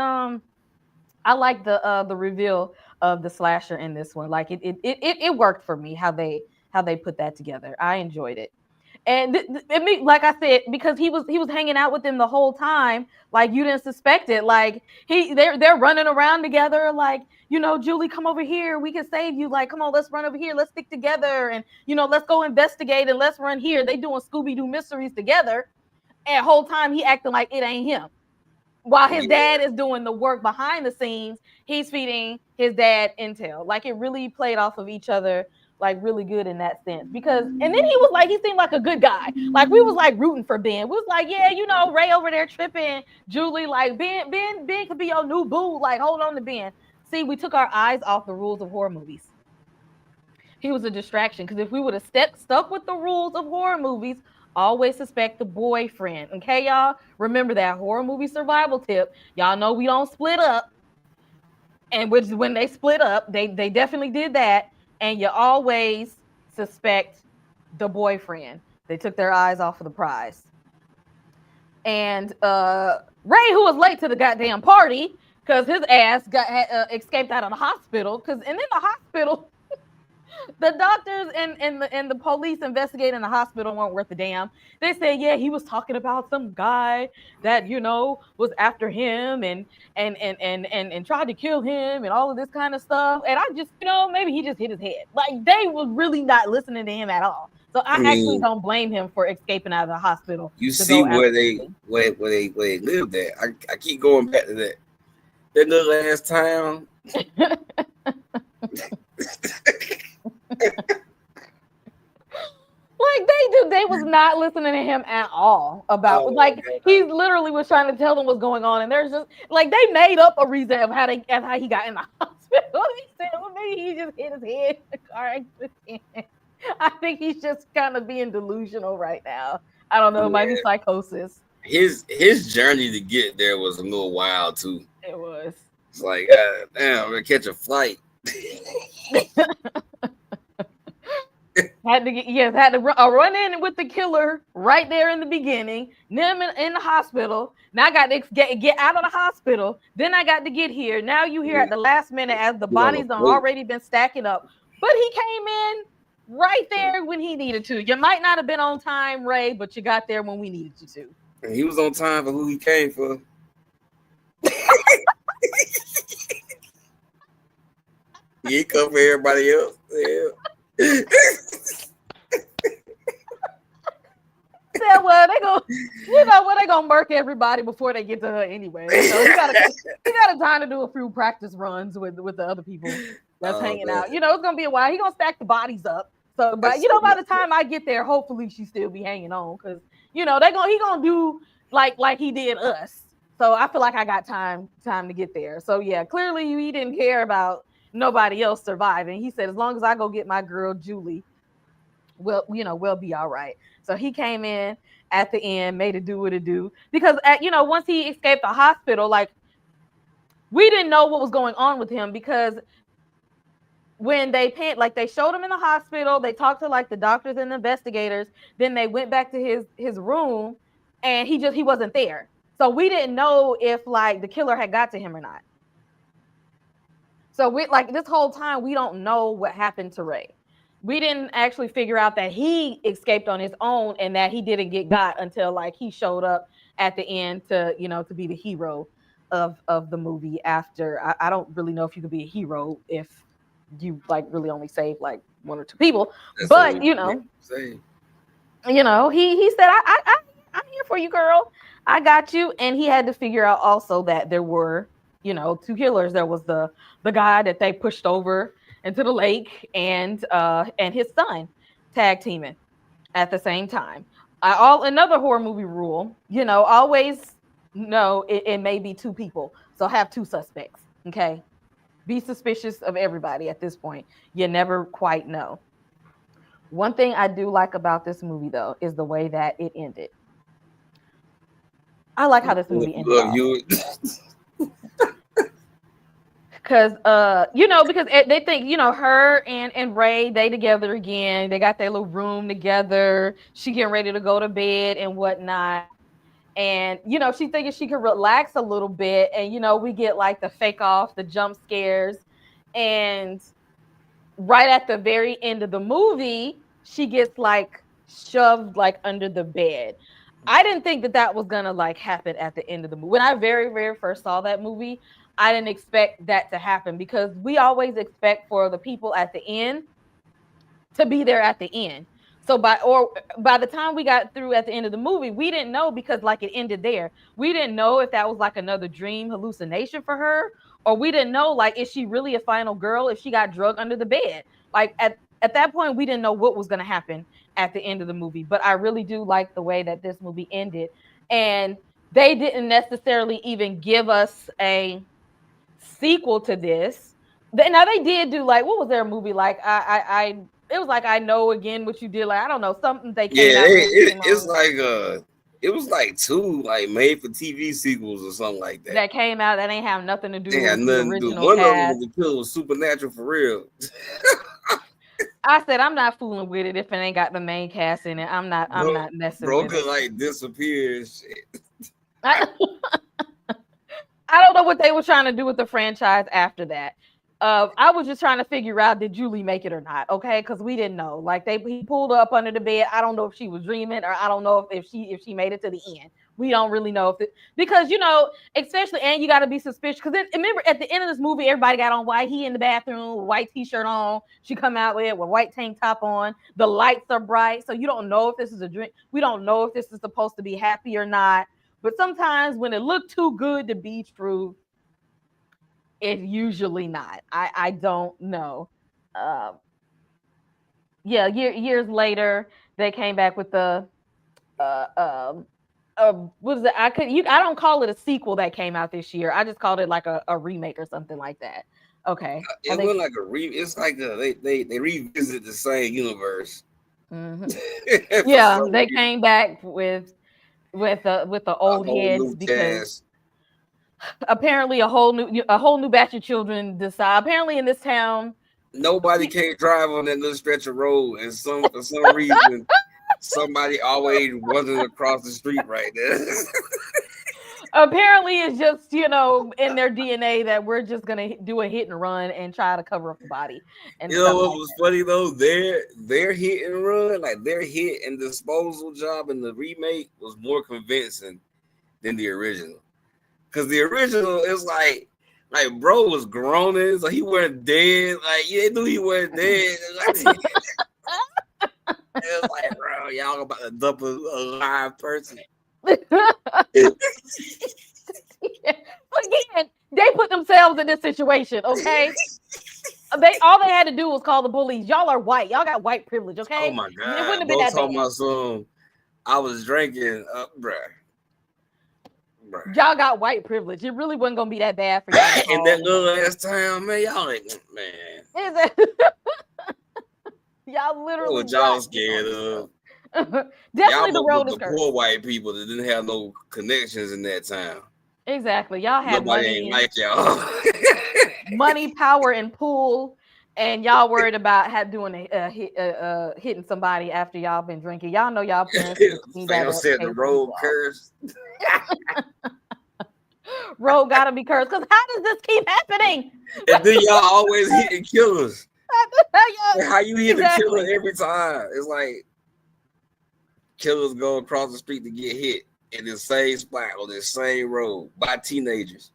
I like the reveal of the slasher in this one. Like it worked for me how they put that together. I enjoyed it. And like I said, because he was hanging out with them the whole time, like you didn't suspect it. Like they're running around together, like, Julie, come over here, we can save you. Like, come on, let's run over here, let's stick together, and let's go investigate and let's run here. They doing Scooby-Doo mysteries together, and whole time he acting like it ain't him. While his dad is doing the work behind the scenes, he's feeding his dad intel. Like, it really played off of each other like really good in that sense. Because and then he seemed like a good guy. Like we was like rooting for Ben. We was like, yeah, you know, Ray over there tripping, Julie, like Ben could be your new boo. Like, hold on to Ben. See, we took our eyes off the rules of horror movies. He was a distraction because if we would have stuck with the rules of horror movies, always suspect the boyfriend. Okay, y'all? Remember that horror movie survival tip. Y'all know we don't split up. And which when they split up, they definitely did that. And you always suspect the boyfriend. They took their eyes off of the prize. And Ray, who was late to the goddamn party because his ass got escaped out of the hospital. Because and in the hospital, the doctors and the police investigating the hospital weren't worth a damn. They said, yeah, he was talking about some guy that, you know, was after him and tried to kill him and all of this kind of stuff. And I just, you know, maybe he just hit his head. Like they were really not listening to him at all. So I actually don't blame him for escaping out of the hospital. You see where they lived at. I keep going back to that little ass town. Like they was not listening to him at all about he literally was trying to tell them what's going on, and there's just like they made up a reason of how he got in the hospital. He said, well, maybe he just hit his head in the car accident. I think he's just kind of being delusional right now. I don't know, it might be psychosis. His journey to get there was a little wild too. It was. It's like, God damn, I'm gonna catch a flight. Had to run in with the killer right there in the beginning. Them in the hospital. Now I got to get out of the hospital. Then I got to get here. Now you here at the last minute as the bodies have already been stacking up. But he came in right there when he needed to. You might not have been on time, Ray, but you got there when we needed you to. And he was on time for who he came for. He ain't come for everybody else. Yeah. Yeah, well, they gonna murk everybody before they get to her anyway. So he got a time to do a few practice runs with the other people that's hanging out. You know, it's gonna be a while. He gonna stack the bodies up. So, but you know, by the time I get there, hopefully she still be hanging on because you know he gonna do like he did us. So I feel like I got time to get there. So yeah, clearly he didn't care about nobody else surviving. He said, as long as I go get my girl Julie, we'll be all right. So he came in at the end, made it do what it do. Because once he escaped the hospital, like we didn't know what was going on with him because when they showed him in the hospital, they talked to like the doctors and the investigators, then they went back to his room and he wasn't there. So we didn't know if like the killer had got to him or not. So we this whole time we don't know what happened to Ray. We didn't actually figure out that he escaped on his own and that he didn't get got until like he showed up at the end to be the hero of the movie. After I don't really know if you could be a hero if you like really only save like one or two people. That's but he said I'm here for you, girl. I got you. And he had to figure out also that there were two killers. There was the guy that they pushed over into the lake and his son tag teaming at the same time. Another horror movie rule, always know it may be two people. So have two suspects. Okay. Be suspicious of everybody at this point. You never quite know. One thing I do like about this movie though is the way that it ended. I like how this movie ended. Because because they think her and Ray, they together again. They got their little room together. She getting ready to go to bed and whatnot. And she thinking she could relax a little bit. And we get like the fake off, the jump scares, and right at the very end of the movie, she gets like shoved like under the bed. I didn't think that was gonna like happen at the end of the movie. When I very, very first saw that movie, I didn't expect that to happen because we always expect for the people at the end to be there at the end. So by the time we got through at the end of the movie, we didn't know because like it ended there. We didn't know if that was like another dream hallucination for her, or we didn't know like is she really a final girl if she got drugged under the bed. Like at that point we didn't know what was going to happen at the end of the movie. But I really do like the way that this movie ended, and they didn't necessarily even give us a sequel to this. Now they did do like, what was their movie like? It was like I Know Again What You Did. Like I don't know, something they came out with. It's like it was like 2 like made for TV sequels or something like that. That came out that ain't have nothing to do with nothing the original One cast. of them was supernatural for real. I said I'm not fooling with it if it ain't got the main cast in it. I'm not messing with it. Bro could like disappear and shit. I don't know what they were trying to do with the franchise after that. I was just trying to figure out, did Julie make it or not? Okay, because we didn't know. Like he pulled her up under the bed. I don't know if she was dreaming, or I don't know if she made it to the end. We don't really know because especially, and you got to be suspicious because remember at the end of this movie, everybody got on white. He in the bathroom with white t-shirt on. She come out with white tank top on. The lights are bright, so you don't know if this is a dream. We don't know if this is supposed to be happy or not. But sometimes when it looked too good to be true, it's usually not. I don't know. Years later, they came back with the what is it? I don't call it a sequel that came out this year. I just called it like a remake or something like that. Okay. It wasn't like it's like they revisit the same universe. Mm-hmm. Yeah, they came back with the old heads because apparently a whole new batch of children decide. Apparently in this town, nobody can't drive on that little stretch of road, and for some reason, somebody always running across the street right there. Apparently, it's just in their DNA that we're just gonna do a hit and run and try to cover up the body. And you know what was funny though? Their hit and run, like their hit and disposal job in the remake was more convincing than the original. Because the original is like bro was groaning, so he wasn't dead. Like they knew he wasn't dead. It was like, bro, y'all about to dump a live person. Again, they put themselves in this situation, okay? All they had to do was call the police. Y'all are white. Y'all got white privilege, okay? Oh my god! It wouldn't have been that bad. My son, I was drinking, bruh. Y'all got white privilege. It really wasn't gonna be that bad for y'all. In that little ass town, man, y'all ain't, man. Is it? Y'all literally. What y'all scared of? Definitely the road is cursed. Poor white people that didn't have no connections in that town. Exactly. Y'all had nobody money ain't like y'all. Money, power, and pool. And y'all worried about hitting somebody after y'all been drinking. Y'all know y'all parents. Fam said the road cursed. Road gotta be cursed. Because how does this keep happening? And then y'all always hitting killers. How you hit the killer every time? It's like killers go across the street to get hit in the same spot on the same road by teenagers.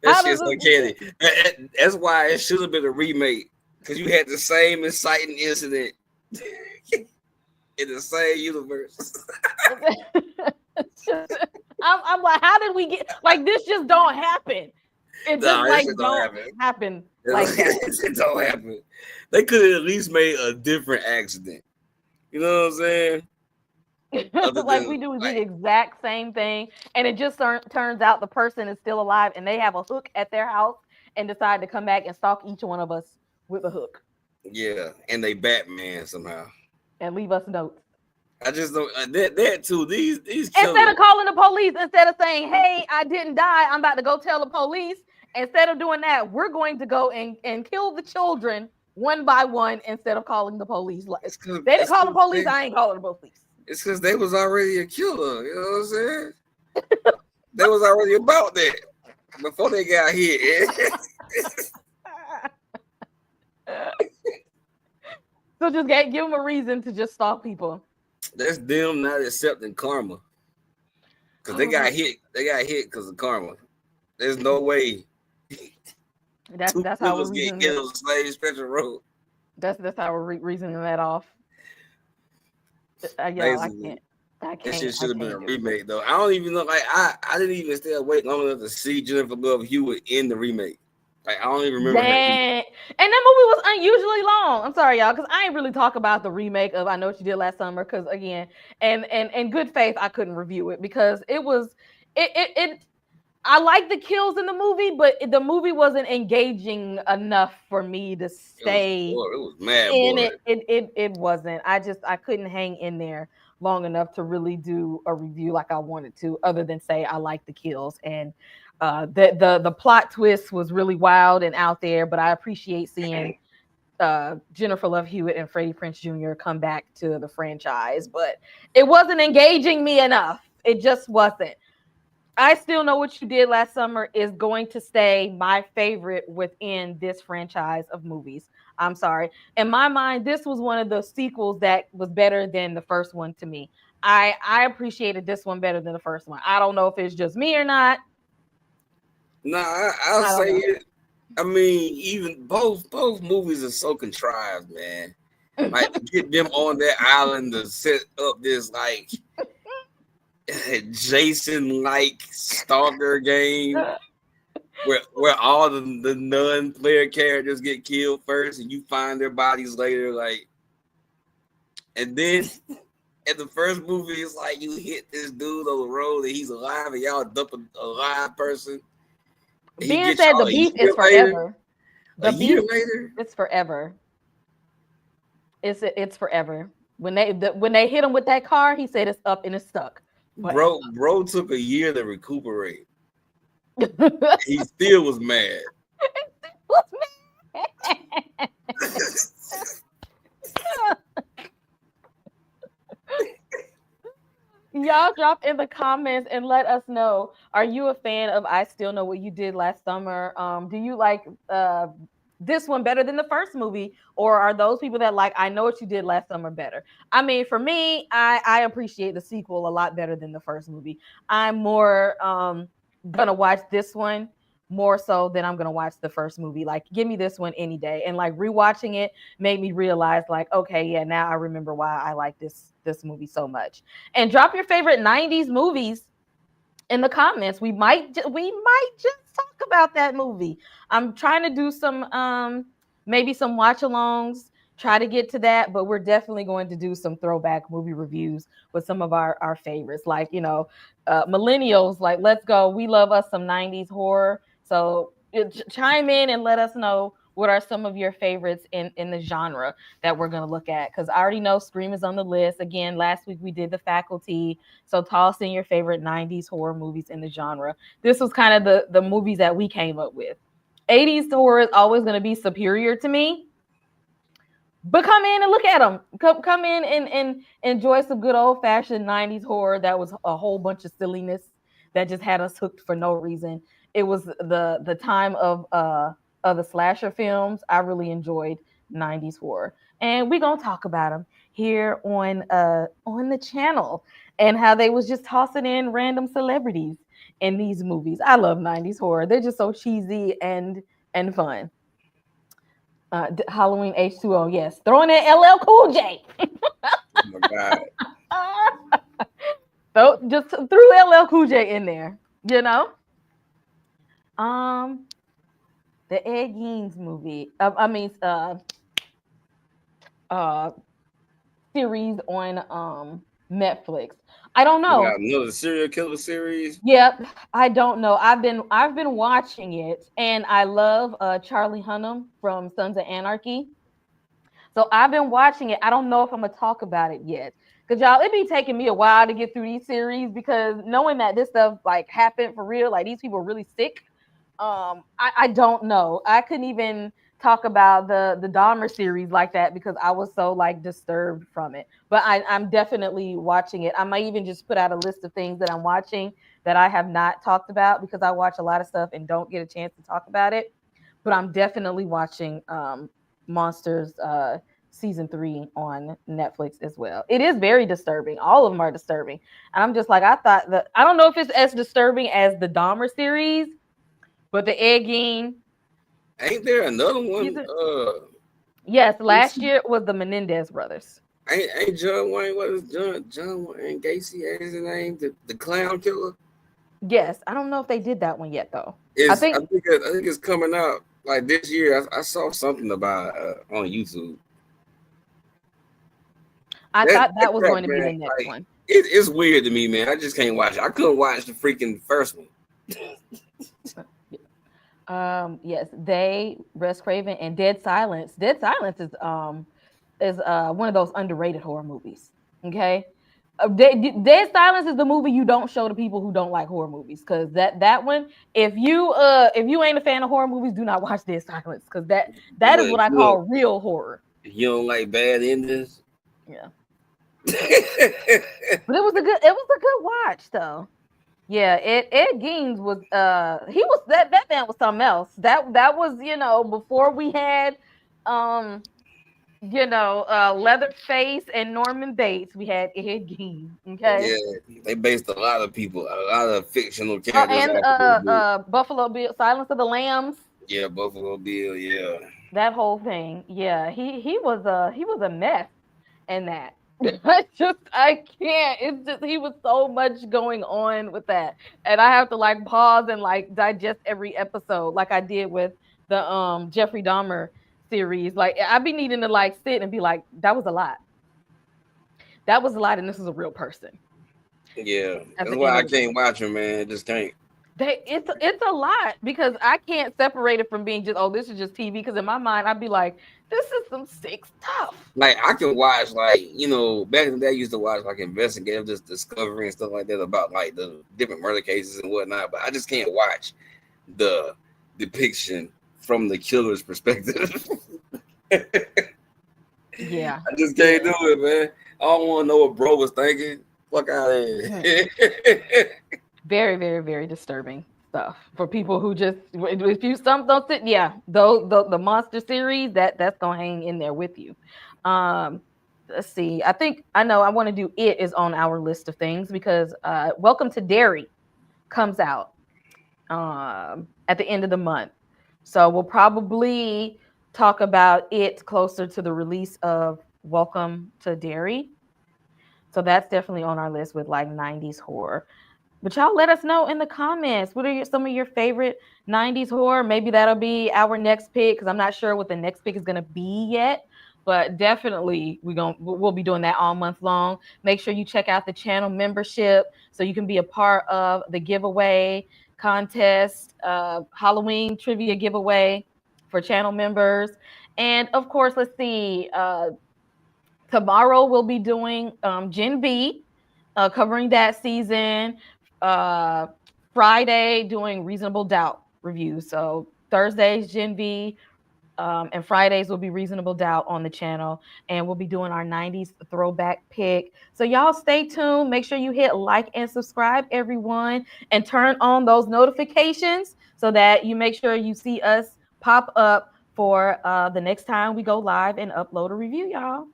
That shit's uncanny. That's why it should have been a remake, because you had the same inciting incident in the same universe. I'm like, how did we get like this? Just don't happen. It just don't happen. Like that. It don't happen. They could have at least made a different accident. You know what I'm saying? Like we do the exact same thing, and it just turns out the person is still alive, and they have a hook at their house, and decide to come back and stalk each one of us with a hook. Yeah, and they Batman somehow, and leave us notes. I just don't that too. These instead of calling the police, instead of saying, "Hey, I didn't die, I'm about to go tell the police." Instead of doing that, we're going to go and kill the children one by one instead of calling the police. They didn't call the police. I ain't calling the police. It's because they was already a killer. You know what I'm saying? They was already about that before they got hit. So just give them a reason to just stalk people. That's them not accepting karma. Because they got hit. They got hit because of karma. There's no way. That's how we're reasoning the same stretch of road. That's how we're reasoning that off. I can't. That shit should have been a remake though. I don't even know. Like I didn't even stay awake long enough to see Jennifer Love Hewitt in the remake. Like I don't even remember her. Dang. And that movie was unusually long. I'm sorry, y'all, because I ain't really talk about the remake of I Know What You Did Last Summer. Because again, and in good faith, I couldn't review it because it was it I like the kills in the movie, but the movie wasn't engaging enough for me to stay It was mad in boring. It wasn't. I couldn't hang in there long enough to really do a review like I wanted to, other than say I like the kills and the plot twist was really wild and out there. But I appreciate seeing Jennifer Love Hewitt and Freddie Prinze Jr. come back to the franchise, but it wasn't engaging me enough. It just wasn't. I Still Know What You Did Last Summer is going to stay my favorite within this franchise of movies. I'm sorry. In my mind, this was one of the sequels that was better than the first one to me. I appreciated this one better than the first one. I don't know if it's just me or not. Nah, I'll say it. I mean, even both movies are so contrived, man. Like to get them on that island to set up this like Jason-like stalker game where all the non-player characters get killed first and you find their bodies later, like, and then in the first movie it's like you hit this dude on the road and he's alive and y'all dump a live person. Being said, the beef is forever. The beef it's forever. It's forever. When they hit him with that car, he said it's up and it's stuck. Forever. Bro took a year to recuperate. He still was mad. Y'all drop in the comments and let us know. Are you a fan of I Still Know What You Did Last Summer? Do you like this one better than the first movie, or are those people that like I Know What You Did Last Summer better? I mean, for me, I appreciate the sequel a lot better than the first movie. I'm more gonna watch this one more so than I'm gonna watch the first movie. Like, give me this one any day. And like rewatching it made me realize, like, okay, yeah, now I remember why I like this movie so much. And drop your favorite 90s movies in the comments. We might just talk about that movie. I'm trying to do some maybe some watch alongs, try to get to that, but we're definitely going to do some throwback movie reviews with some of our favorites. Like, you know, millennials, like, let's go. We love us some 90s horror. So chime in and let us know what are some of your favorites in the genre that we're going to look at. Because I already know Scream is on the list. Again, last week we did The Faculty. So toss in your favorite 90s horror movies in the genre. This was kind of the movies that we came up with. 80s horror is always going to be superior to me. But come in and look at them. Come in and enjoy some good old-fashioned 90s horror that was a whole bunch of silliness that just had us hooked for no reason. It was the time of the slasher films. I really enjoyed 90s horror. And we're going to talk about them here on the channel and how they was just tossing in random celebrities in these movies. I love 90s horror. They're just so cheesy and fun. Halloween H2O, yes. Throwing in LL Cool J. Oh my God. So just threw LL Cool J in there, you know? The Ed Gein movie. Series on Netflix. I don't know. Another serial killer series. Yep, I don't know. I've been watching it, and I love Charlie Hunnam from Sons of Anarchy. So I've been watching it. I don't know if I'm gonna talk about it yet, because y'all, it be taking me a while to get through these series because knowing that this stuff like happened for real, like these people are really sick. I don't know. I couldn't even talk about the Dahmer series like that because I was so like disturbed from it. But I'm definitely watching it. I might even just put out a list of things that I'm watching that I have not talked about because I watch a lot of stuff and don't get a chance to talk about it. But I'm definitely watching Monsters season 3 on Netflix as well. It is very disturbing. All of them are disturbing. And I'm just like, I don't know if it's as disturbing as the Dahmer series, but the Ed Gein. Ain't there another one? Yes, last year was the Menendez brothers. Ain't John Wayne? What is John Wayne Gacy? Is his name? The clown killer. Yes, I don't know if they did that one yet though. I think it's coming out like this year, I saw something about on YouTube. I thought that was going to be the next like, one. It's weird to me, man. I just can't watch it. I couldn't watch the freaking first one. Yes, they, Wes Craven, and Dead Silence. Dead Silence is one of those underrated horror movies. Okay, Dead Silence is the movie you don't show to people who don't like horror movies, because that one, if you ain't a fan of horror movies, do not watch Dead Silence, because that is what I call real horror. You don't like bad endings? Yeah. But it was a good watch though. Yeah, Ed Gein was he was that man was something else. That was, before we had Leatherface and Norman Bates, we had Ed Gein. Okay. Yeah, they based a lot of fictional characters. And Buffalo Bill, Silence of the Lambs. Yeah, Buffalo Bill, yeah. That whole thing. Yeah, he was a mess in that. I can't. It's just, he was so much going on with that, and I have to like pause and like digest every episode, like I did with the Jeffrey Dahmer series. Like I'd be needing to like sit and be like, that was a lot. That was a lot, and this is a real person. Yeah, that's why I can't watch him, man. I just can't. It's a lot, because I can't separate it from being just, oh, this is just TV. Because in my mind, I'd be like, this is some sick stuff. Like I can watch, like, back in the day, I used to watch like investigative, just Discovery and stuff like that about like the different murder cases and whatnot. But I just can't watch the depiction from the killer's perspective. Yeah, I just can't do it, man. I don't want to know what bro was thinking. Fuck out of here. Very, very, very disturbing stuff for people who just, if you don't sit, yeah, the monster series that's gonna hang in there with you. Let's see. I want to do It is on our list of things, because Welcome to Derry comes out at the end of the month, so we'll probably talk about it closer to the release of Welcome to Derry. So that's definitely on our list with like 90s horror. But y'all let us know in the comments, what are some of your favorite 90s horror? Maybe that'll be our next pick, because I'm not sure what the next pick is going to be yet. But definitely we'll be doing that all month long. Make sure you check out the channel membership so you can be a part of the giveaway contest, Halloween trivia giveaway for channel members. And of course, let's see, tomorrow we'll be doing Gen V, covering that season. Friday doing Reasonable Doubt reviews. So Thursdays Gen V, and Fridays will be Reasonable Doubt on the channel, and we'll be doing our 90s throwback pick. So y'all stay tuned. Make sure you hit like and subscribe, everyone, and turn on those notifications so that you make sure you see us pop up for the next time we go live and upload a review, y'all.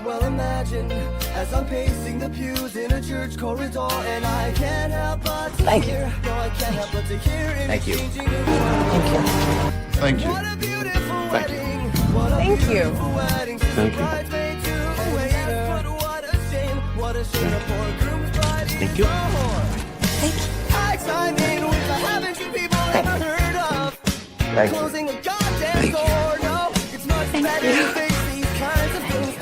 Well, imagine as I'm pacing the pews in a church corridor, and I can't help but to hear. No, I can't help but to hear. Thank you. Thank you. What a beautiful wedding. Thank you. Thank you. What a shame. What a shame. A poor groom's bride. Thank you. Thank you. I mean, which I haven't you people ever heard of. Thank you. Closing a goddamn door. No, it's much better to face these kinds of things.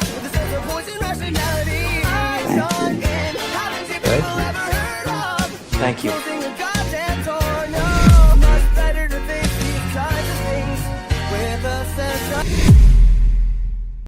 Thank you. Closing a goddamn door, no. Much better to face these kinds of things with a sense of